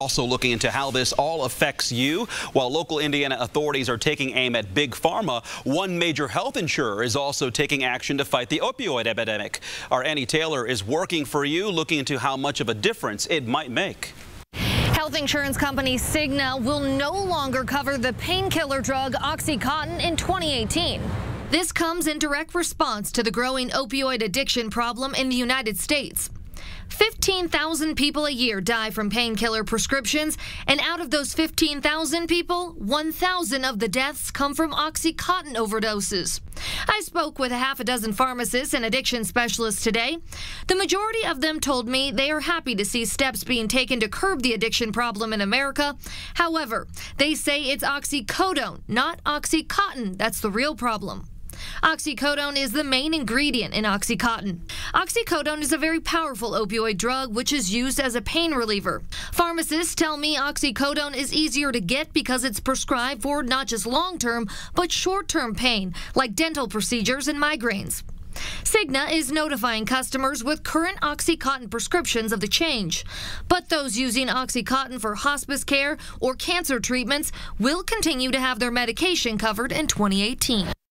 Also looking into how this all affects you. While local Indiana authorities are taking aim at big pharma, one major health insurer is also taking action to fight the opioid epidemic. Our Annie Taylor is working for you, looking into how much of a difference it might make. Health insurance company Cigna will no longer cover the painkiller drug Oxycontin in 2018. This comes in direct response to the growing opioid addiction problem in the United States. 15,000 people a year die from painkiller prescriptions, and out of those 15,000 people, 1,000 of the deaths come from Oxycontin overdoses. I spoke with a half a dozen pharmacists and addiction specialists today. The majority of them told me they are happy to see steps being taken to curb the addiction problem in America. However, they say it's oxycodone, not Oxycontin, that's the real problem. Oxycodone is the main ingredient in Oxycontin. Oxycodone is a very powerful opioid drug which is used as a pain reliever. Pharmacists tell me oxycodone is easier to get because it's prescribed for not just long-term, but short-term pain, like dental procedures and migraines. Cigna is notifying customers with current Oxycontin prescriptions of the change. But those using Oxycontin for hospice care or cancer treatments will continue to have their medication covered in 2018.